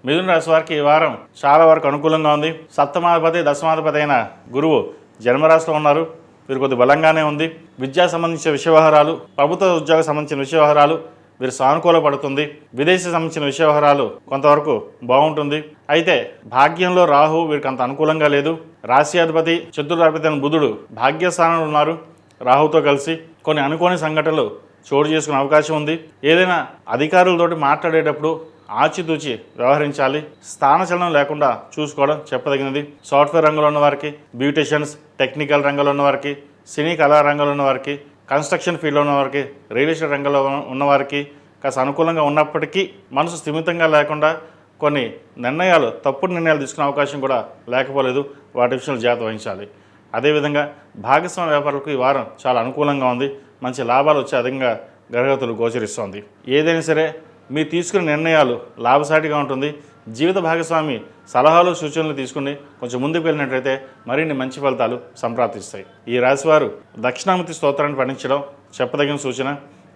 మిథున రాశి వారికి ఈ వారం చాలా వరకు అనుకూలంగా ఉంది. సప్తమాధిపతి దశమాధిపతి అయిన గురువు జన్మరాశిలో ఉన్నారు. వీరు కొద్ది బలంగానే ఉంది. విద్యా సంబంధించిన విషయ వ్యవహారాలు, ప్రభుత్వ ఉద్యోగ సంబంధించిన విషయ వ్యవహారాలు వీరు సానుకూల పడుతుంది. విదేశీ సంబంధించిన విషయ వ్యవహారాలు కొంతవరకు బాగుంటుంది. అయితే భాగ్యంలో రాహు వీరికి అంత అనుకూలంగా లేదు. రాశ్యాధిపతి చతుర్థాధిపతి అయిన బుధుడు భాగ్యస్థానంలో ఉన్నారు. రాహుతో కలిసి కొన్ని అనుకోని సంఘటనలు చోటు చేసుకునే అవకాశం ఉంది. ఏదైనా అధికారులతోటి మాట్లాడేటప్పుడు ఆచితూచి వ్యవహరించాలి. స్థానచలనం లేకుండా చూసుకోవడం చెప్పదగినది. సాఫ్ట్వేర్ రంగంలో ఉన్న వారికి, బ్యూటిషియన్స్, టెక్నికల్ రంగంలో ఉన్న వారికి, సినీ కళా రంగంలో ఉన్న వారికి, కన్స్ట్రక్షన్ ఫీల్డ్లో ఉన్నవారికి, రియల్ ఎస్టేట్ రంగంలో ఉన్నవారికి కాస్త అనుకూలంగా ఉన్నప్పటికీ మనసు స్థిమితంగా లేకుండా కొన్ని నిర్ణయాలు, తప్పుడు నిర్ణయాలు తీసుకునే అవకాశం కూడా లేకపోలేదు. వాటి విషయంలో జాగ్రత్త వహించాలి. అదేవిధంగా భాగస్వామ్య వ్యాపారులకు ఈ వారం చాలా అనుకూలంగా ఉంది. మంచి లాభాలు వచ్చే అధికంగా గ్రహగతులు గోచరిస్తోంది. ఏదైనా సరే మీరు తీసుకునే నిర్ణయాలు లాభసాటిగా ఉంటుంది. జీవిత భాగస్వామి సలహాలు సూచనలు తీసుకుని కొంచెం ముందుకు వెళ్ళినట్లయితే మరిన్ని మంచి ఫలితాలు సంప్రాప్తిస్తాయి. ఈ రాశివారు దక్షిణామూర్తి స్తోత్రాన్ని పఠించడం చెప్పదగిన సూచన.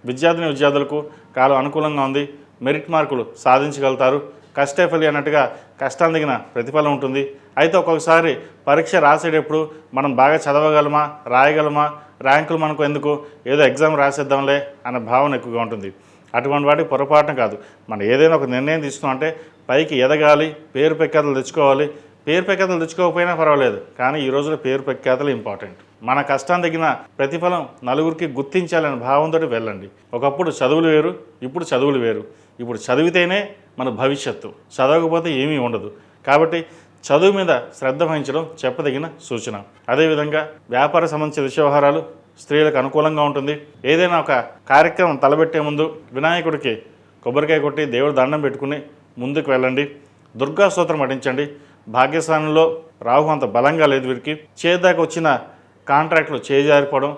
విద్యార్థులకు కాలం అనుకూలంగా ఉంది. మెరిట్ మార్కులు సాధించగలుగుతారు. కష్టే ఫలి అన్నట్టుగా కష్టాన్ని తగిన ప్రతిఫలం ఉంటుంది. అయితే ఒక్కొక్కసారి పరీక్ష రాసేటప్పుడు మనం బాగా చదవగలమా, రాయగలమా, ర్యాంకులు మనకు ఎందుకు, ఏదో ఎగ్జామ్ రాసేద్దాంలే అనే భావన ఎక్కువగా ఉంటుంది. అటువంటి వాటికి పొరపాటున కాదు. మనం ఏదైనా ఒక నిర్ణయం తీసుకున్నామంటే పైకి ఎదగాలి, పేరు ప్రఖ్యాతలు తెచ్చుకోవాలి. పేరు ప్రఖ్యాతలు తెచ్చుకోకపోయినా పర్వాలేదు, కానీ ఈ రోజులో పేరు ప్రఖ్యాతలు ఇంపార్టెంట్. మన కష్టం తగిన ప్రతిఫలం నలుగురికి గుర్తించాలనే భావంతో వెళ్ళండి. ఒకప్పుడు చదువులు వేరు, ఇప్పుడు చదువులు వేరు. ఇప్పుడు చదివితేనే మన భవిష్యత్తు, చదవకపోతే ఏమీ ఉండదు. కాబట్టి చదువు మీద శ్రద్ధ వహించడం చెప్పదగిన సూచన. అదేవిధంగా వ్యాపార సంబంధించిన విషయ వ్యవహారాలు స్త్రీలకు అనుకూలంగా ఉంటుంది. ఏదైనా ఒక కార్యక్రమం తలబెట్టే ముందు వినాయకుడికి కొబ్బరికాయ కొట్టి దేవుడు దండం పెట్టుకుని ముందుకు వెళ్ళండి. దుర్గా స్తోత్రం పఠించండి. భాగ్యస్థానంలో రాహు అంత బలంగా లేదు వీరికి. చేదాకా వచ్చిన కాంట్రాక్టులు చేజారిపోవడం,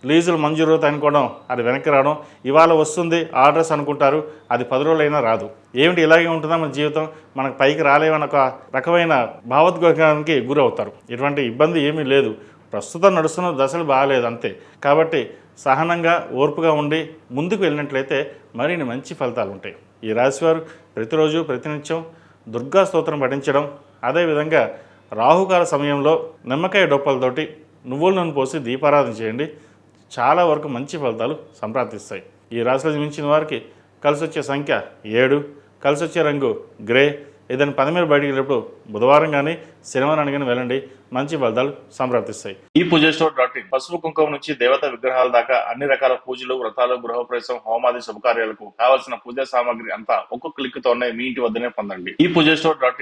లీజులు మంజూరు అనుకోవడం, అది వెనక్కి రావడం, ఇవాళ వస్తుంది ఆర్డర్స్ అనుకుంటారు, అది 10 రోజులైనా రాదు. ఏమిటి ఇలాగే ఉంటుందా మన జీవితం, మనకు పైకి రాలేమని ఒక రకమైన భావోద్వేగానికి గురవుతారు. ఇటువంటి ఇబ్బంది ఏమీ లేదు. ప్రస్తుతం నడుస్తున్న దశలు బాగాలేదు అంతే. కాబట్టి సహనంగా ఓర్పుగా ఉండి ముందుకు వెళ్ళినట్లయితే మరిన్ని మంచి ఫలితాలు ఉంటాయి. ఈ రాశివారు ప్రతిరోజు ప్రతినిత్యం దుర్గా స్తోత్రం పఠించడం, అదేవిధంగా రాహుకాల సమయంలో నిమ్మకాయ డొప్పలతోటి నువ్వుల నూనె పోసి దీపారాధన చేయండి. చాలా వరకు మంచి ఫలితాలు సంప్రాప్తిస్తాయి. ఈ రాశిలో జన్మించిన వారికి కలిసి వచ్చే సంఖ్య 7, కలిసి వచ్చే రంగు గ్రే. ఏదైనా పని మీద బయటికి వెళ్ళినప్పుడు బుధవారం కానీ శనివారం కానీ వెళ్ళండి, మంచి ఫలితాలు సంప్రాప్తిస్తాయి. ఈ పూజస్టోర్.in పసుపు కుంకుమ నుంచి దేవత విగ్రహాల దాకా అన్ని రకాల పూజలు, వ్రతాలు, గృహప్రవేశం, హోమాది శుభకార్యాలకు కావాల్సిన పూజా సామాగ్రి అంతా ఒక్కొక్క క్లిక్ తోనే మీ ఇంటి వద్దనే పొందండి. ఈ పూజస్టోర్.in